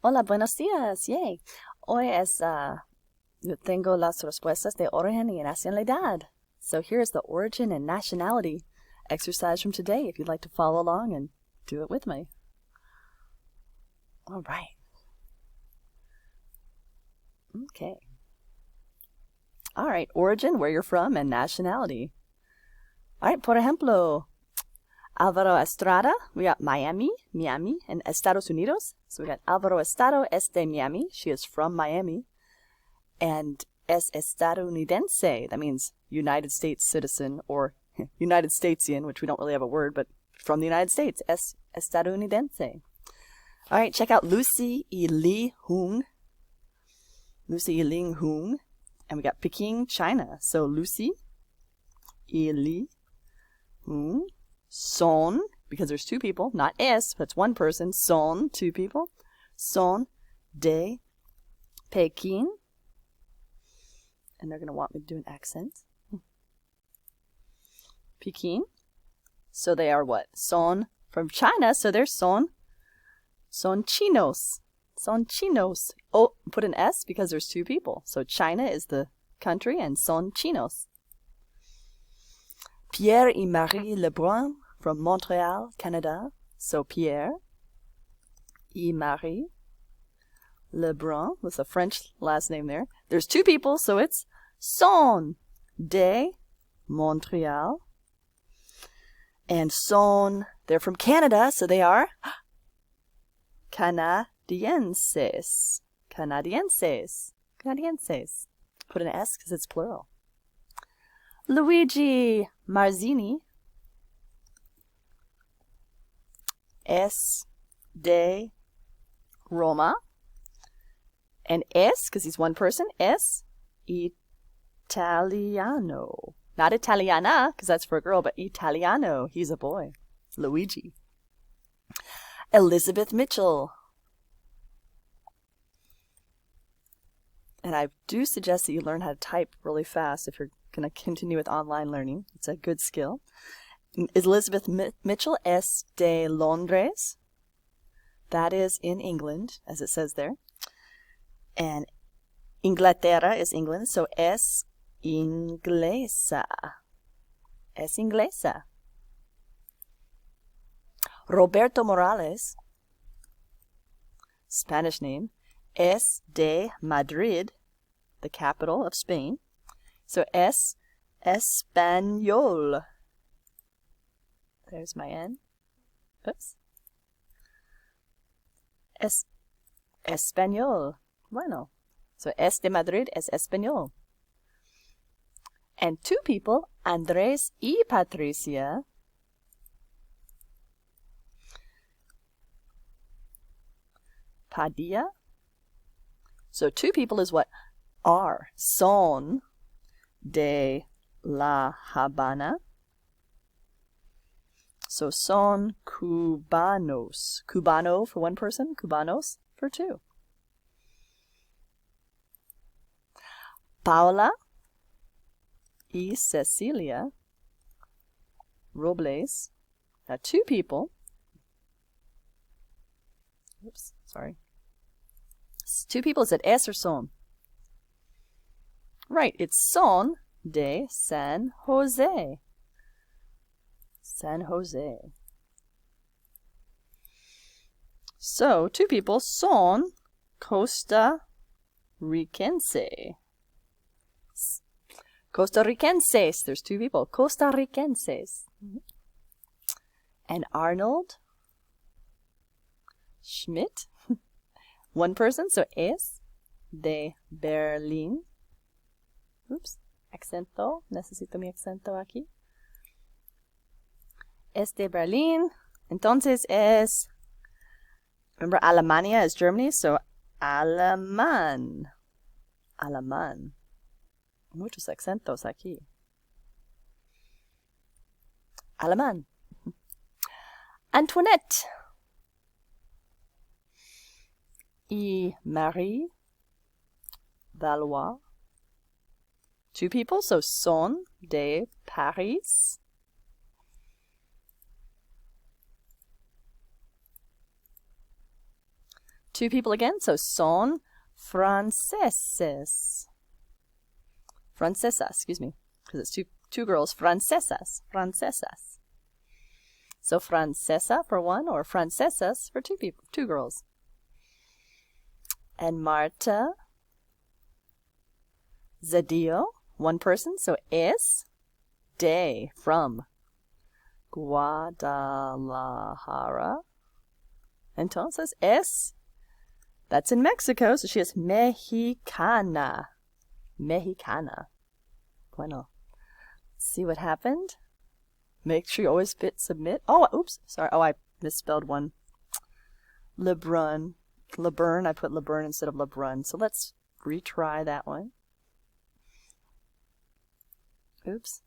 Hola, buenos días. Yay. Hoy yo tengo las respuestas de origen y nacionalidad. So here's the origin and nationality exercise from today if you'd like to follow along and do it with me. All right. Okay. All right, origin, where you're from, and nationality. All right, por ejemplo, Alvaro Estrada, we got Miami, and Estados Unidos. So we got Alvaro Estrada es de Miami. She is from Miami. And es estadounidense. That means United States citizen or United Statesian, which we don't really have a word, but from the United States. Es estadounidense. All right, check out Lucy y Li Hung. Lucy y Ling Hung. And we got Peking, China. So Lucy y Li Hung. Son, because there's two people, not es, but it's one person. Son, two people. Son de Peking. And they're going to want me to do an accent. Peking. So they are what? Son from China, so they're son chinos. Son chinos. Oh, put an S because there's two people. So China is the country and son chinos. Pierre et Marie Lebrun from Montreal, Canada. So Pierre et Marie Lebrun with a French last name there. There's two people, so it's son de Montreal. And son, they're from Canada, so they are Canadienses. Canadienses. Canadienses. Put an S because it's plural. Luigi Marzini es de Roma. And es, because he's one person, es Italiano. Not Italiana, because that's for a girl, but Italiano. He's a boy. Luigi. Elizabeth Mitchell. And I do suggest that you learn how to type really fast if you're going to continue with online learning. It's a good skill. Elizabeth Mitchell es de Londres. That is in England, as it says there. And Inglaterra is England, so es inglesa. Es inglesa. Roberto Morales, Spanish name, es de Madrid, the capital of Spain. So es español. There's my N. Oops. Es español. Bueno. So es de Madrid, es español. And two people, Andrés y Patricia, Padilla. So two people is what? Are. Son de La Habana. So son cubanos. Cubano for one person, cubanos for two. Paula y Cecilia Robles. Now two people. Oops, sorry. Two people. Is it es or son? Right, it's son de San Jose. San Jose. So, two people, son Costa Ricense. Costa Ricenses. There's two people. Costa Ricenses. And Arnold Schmidt. One person, so es de Berlín. Oops, acento. Necesito mi acento aquí. Es de Berlín. Entonces es, remember Alemania is Germany, so alemán. Alemán. Muchos acentos aquí. Alemán. Antoinette y Marie Valois. Two people, so son de Paris. 2 people again, so son franceses. Francesas, excuse me, because it's two girls. Francesas, francesas. So francesa for 1 or francesas for 2 people, 2 girls. And Marta, Zadio, 1 person, so es de, from Guadalajara. Entonces es, that's in Mexico, so she is mexicana. Mexicana. Bueno. Let's see what happened. Make sure you always hit submit. Oh, oops, sorry. Oh, I misspelled one. Lebrun. Leburn, I put Leburn instead of Lebrun. So let's retry that one. Oops.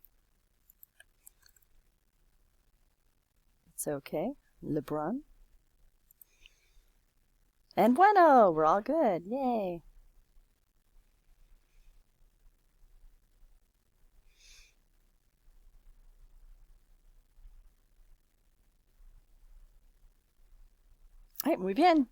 It's okay. Lebrun. And bueno, we're all good. Yay. All right, muy bien.